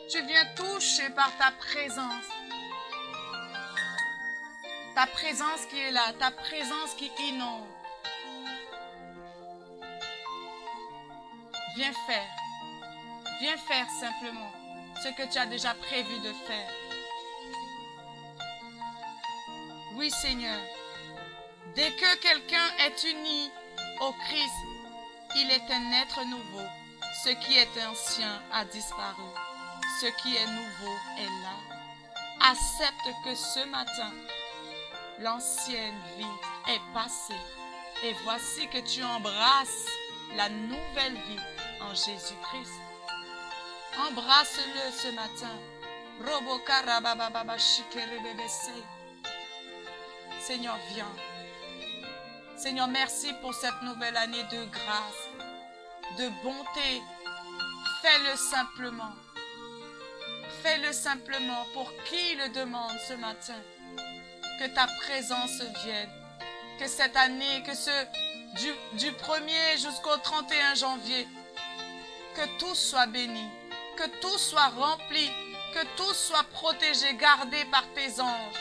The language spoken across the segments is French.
Tu viens toucher par ta présence. Ta présence qui est là, ta présence qui inonde. Viens faire simplement ce que tu as déjà prévu de faire. Oui Seigneur, dès que quelqu'un est uni au Christ, il est un être nouveau. Ce qui est ancien a disparu. Ce qui est nouveau est là. Accepte que ce matin, l'ancienne vie est passée. Et voici que tu embrasses la nouvelle vie en Jésus-Christ. Embrasse-le ce matin. Seigneur, viens. Seigneur, merci pour cette nouvelle année de grâce, de bonté. Fais-le simplement. Fais-le simplement pour qui le demande ce matin. Que ta présence vienne. Que cette année, que du 1er jusqu'au 31 janvier, que tout soit béni, que tout soit rempli, que tout soit protégé, gardé par tes anges.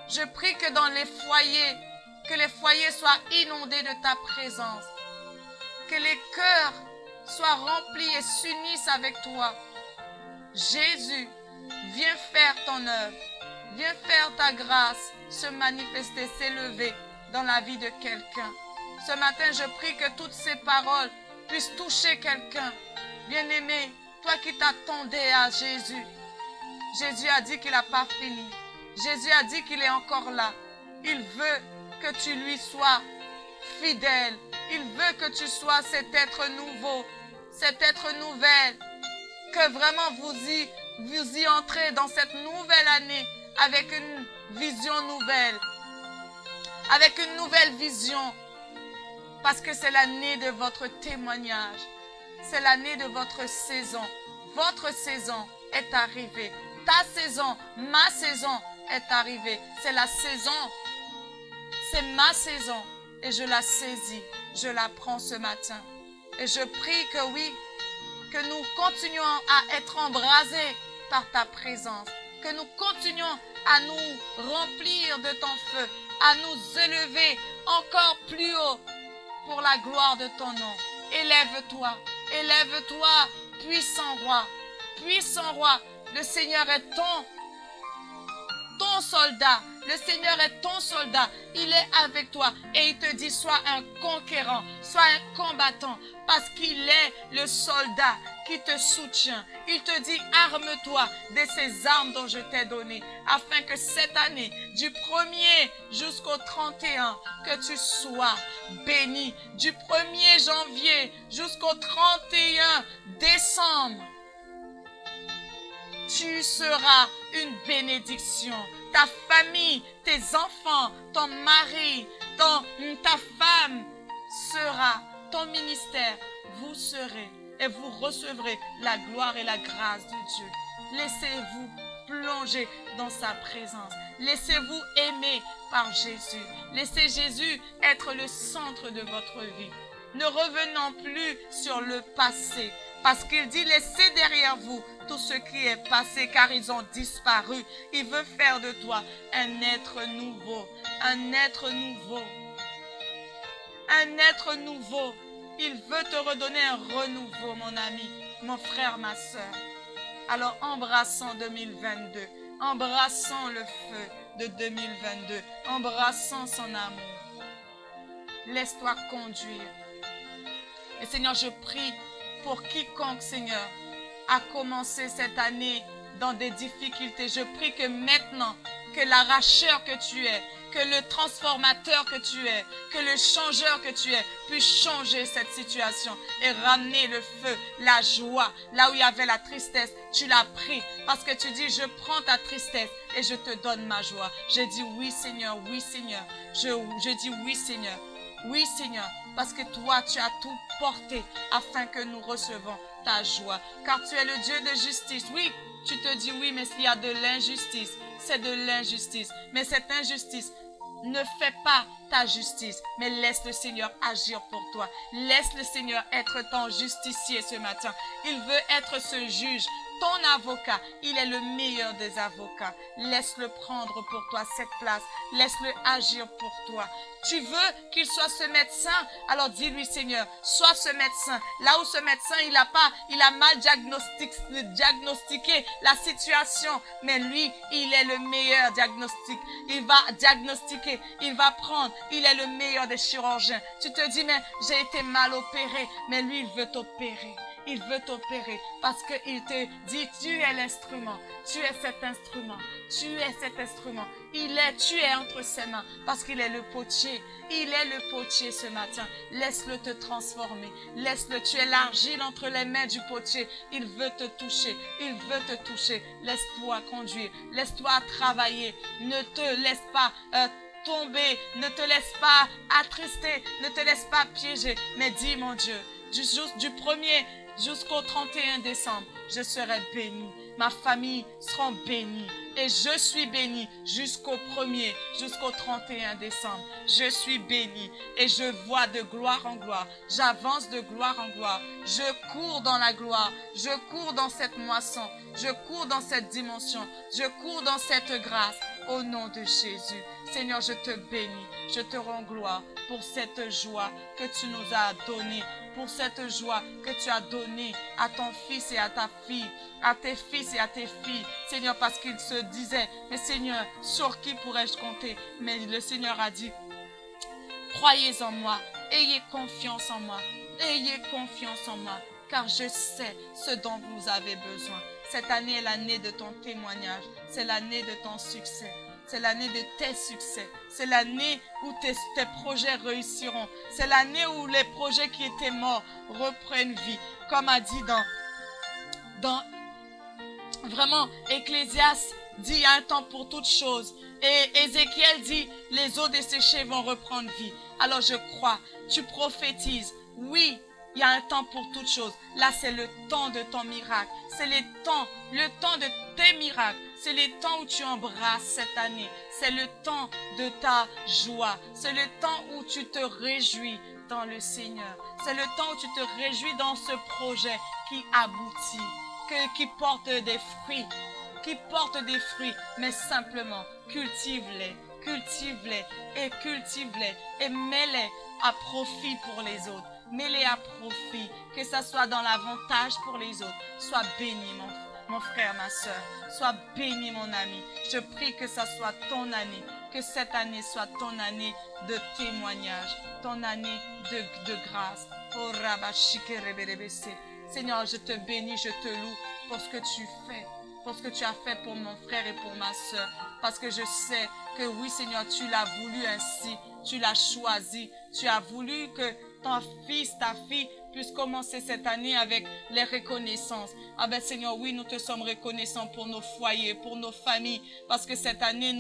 Je prie que dans les foyers, que les foyers soient inondés de ta présence, que les cœurs soient remplis et s'unissent avec toi. Jésus, viens faire ton œuvre, viens faire ta grâce, se manifester, s'élever dans la vie de quelqu'un. Ce matin, je prie que toutes ces paroles puissent toucher quelqu'un. Bien-aimé, toi qui t'attendais à Jésus, Jésus a dit qu'il n'a pas fini. Jésus a dit qu'il est encore là. Il veut que tu lui sois fidèle. Il veut que tu sois cet être nouveau, cet être nouvelle. Que vraiment vous y entrez dans cette nouvelle année avec une vision nouvelle. Avec une nouvelle vision. Parce que c'est l'année de votre témoignage. C'est l'année de votre saison. Votre saison est arrivée. Ta saison, ma saison est arrivée. C'est la saison. C'est ma saison. Et je la saisis. Je la prends ce matin. Et je prie que oui, que nous continuons à être embrasés par ta présence. Que nous continuons à nous remplir de ton feu. À nous élever encore plus haut pour la gloire de ton nom. Élève-toi. Élève-toi, puissant roi. Puissant roi. Le Seigneur est ton soldat. Le Seigneur est ton soldat. Il est avec toi et il te dit sois un conquérant, sois un combattant parce qu'il est le soldat qui te soutient. Il te dit arme-toi de ces armes dont je t'ai donné afin que cette année, du 1er jusqu'au 31, que tu sois béni. Du 1er janvier jusqu'au 31 décembre. Tu seras une bénédiction. Ta famille, tes enfants, ton mari, ta femme sera, ton ministère, vous serez et vous recevrez la gloire et la grâce de Dieu. Laissez-vous plonger dans sa présence. Laissez-vous aimer par Jésus. Laissez Jésus être le centre de votre vie. Ne revenons plus sur le passé. Parce qu'il dit, laissez derrière vous tout ce qui est passé, car ils ont disparu. Il veut faire de toi un être nouveau. Un être nouveau. Un être nouveau. Il veut te redonner un renouveau, mon ami, mon frère, ma soeur. Alors embrassons 2022. Embrassons le feu de 2022. Embrassons son amour. Laisse-toi conduire. Et Seigneur, je prie pour quiconque, Seigneur, a commencé cette année dans des difficultés. Je prie que maintenant, que l'arracheur que tu es, que le transformateur que tu es, que le changeur que tu es, puisse changer cette situation et ramener le feu, la joie. Là où il y avait la tristesse, tu l'as pris parce que tu dis, je prends ta tristesse et je te donne ma joie. Je dis oui Seigneur, oui Seigneur. Je dis oui Seigneur. Oui Seigneur, parce que toi tu as tout porté afin que nous recevons ta joie. Car tu es le Dieu de justice. Oui, tu te dis oui, mais s'il y a de l'injustice, c'est de l'injustice. Mais cette injustice ne fait pas ta justice, mais laisse le Seigneur agir pour toi. Laisse le Seigneur être ton justicier ce matin. Il veut être ce juge ton avocat. Il est le meilleur des avocats. Laisse-le prendre pour toi cette place. Laisse-le agir pour toi. Tu veux qu'il soit ce médecin? Alors dis-lui, Seigneur, sois ce médecin. Là où ce médecin, il a mal diagnostiqué la situation. Mais lui, il est le meilleur diagnostic. Il va diagnostiquer, il va prendre. Il est le meilleur des chirurgiens. Tu te dis, mais j'ai été mal opéré. Mais lui, il veut t'opérer. Il veut t'opérer parce qu'il te dit, tu es l'instrument, tu es cet instrument, tu es cet instrument. Tu es entre ses mains parce qu'il est le potier. Il est le potier ce matin. Laisse-le te transformer. Laisse-le, tu es l'argile entre les mains du potier. Il veut te toucher. Il veut te toucher. Laisse-toi conduire. Laisse-toi travailler. Ne te laisse pas tomber. Ne te laisse pas attrister. Ne te laisse pas piéger. Mais dis, mon Dieu, du 1er jusqu'au 31 décembre, je serai béni. Ma famille sera bénie. Et je suis béni jusqu'au 1er, jusqu'au 31 décembre. Je suis béni et je vois de gloire en gloire. J'avance de gloire en gloire. Je cours dans la gloire. Je cours dans cette moisson. Je cours dans cette dimension. Je cours dans cette grâce. Au nom de Jésus. Seigneur, je te bénis. Je te rends gloire pour cette joie que tu nous as donnée. Pour cette joie que tu as donnée à ton fils et à ta fille, à tes fils et à tes filles. Seigneur, parce qu'ils se disaient, mais Seigneur, sur qui pourrais-je compter? Mais le Seigneur a dit, croyez en moi, ayez confiance en moi, ayez confiance en moi, car je sais ce dont vous avez besoin. Cette année est l'année de ton témoignage, c'est l'année de ton succès. C'est l'année de tes succès. C'est l'année où tes projets réussiront. C'est l'année où les projets qui étaient morts reprennent vie. Comme a dit dans vraiment, Ecclésiaste dit il y a un temps pour toutes choses. Et Ézéchiel dit les eaux desséchées vont reprendre vie. Alors je crois, tu prophétises. Oui, il y a un temps pour toutes choses. Là, c'est le temps de ton miracle. C'est le temps de tes miracles. C'est le temps où tu embrasses cette année. C'est le temps de ta joie. C'est le temps où tu te réjouis dans le Seigneur. C'est le temps où tu te réjouis dans ce projet qui aboutit, qui porte des fruits. Qui porte des fruits, mais simplement cultive-les et mets-les à profit pour les autres. Mets-les à profit, que ça soit dans l'avantage pour les autres. Sois béni, mon frère, ma soeur. Sois béni, mon ami. Je prie que ça soit ton année, que cette année soit ton année de témoignage, ton année de grâce. Oh, Seigneur, je te bénis, je te loue pour ce que tu fais. Pour ce que tu as fait pour mon frère et pour ma soeur. Parce que je sais que oui, Seigneur, tu l'as voulu ainsi. Tu l'as choisi. Tu as voulu que ton fils, ta fille puisse commencer cette année avec les reconnaissances. Ah ben Seigneur, oui, nous te sommes reconnaissants pour nos foyers, pour nos familles. Parce que cette année,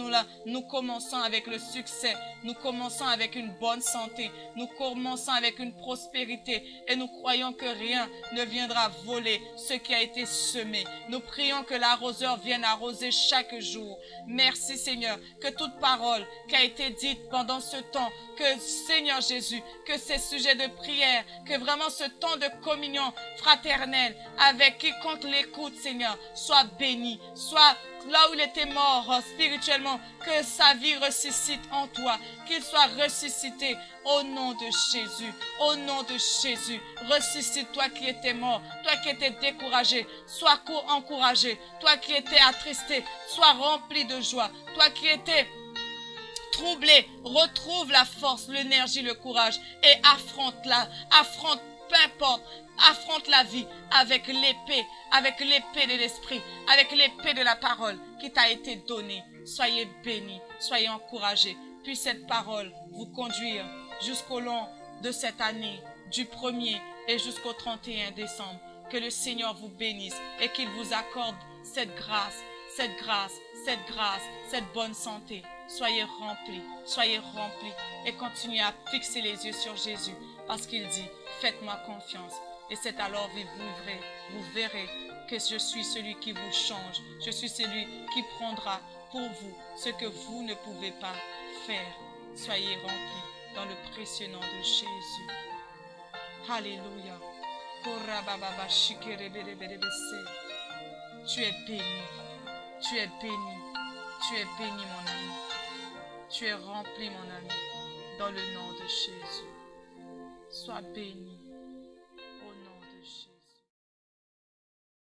nous commençons avec le succès. Nous commençons avec une bonne santé. Nous commençons avec une prospérité. Et nous croyons que rien ne viendra voler ce qui a été semé. Nous prions que l'arroseur vienne arroser chaque jour. Merci Seigneur, que toute parole qui a été dite pendant ce temps, que Seigneur Jésus, que ces sujets de prière, que vraiment ce temps de communion fraternelle avec quiconque l'écoute, Seigneur, soit béni, soit là où il était mort spirituellement, que sa vie ressuscite en toi, qu'il soit ressuscité au nom de Jésus, au nom de Jésus. Ressuscite toi qui étais mort, toi qui étais découragé, sois encouragé, toi qui étais attristé, sois rempli de joie, toi qui étais troublé, retrouve la force, l'énergie, le courage et affronte-la, peu importe, affronte la vie avec l'épée de l'esprit, avec l'épée de la parole qui t'a été donnée. Soyez bénis, soyez encouragés. Puis cette parole vous conduire jusqu'au long de cette année, du 1er et jusqu'au 31 décembre. Que le Seigneur vous bénisse et qu'il vous accorde cette grâce, cette bonne santé. Soyez remplis et continuez à fixer les yeux sur Jésus parce qu'il dit, faites-moi confiance. Et c'est alors vous verrez que je suis celui qui vous change. Je suis celui qui prendra pour vous ce que vous ne pouvez pas faire. Soyez remplis dans le précieux nom de Jésus. Alléluia. Tu es béni. Tu es béni. Tu es béni, mon ami. Tu es rempli, mon ami, dans le nom de Jésus. Sois béni.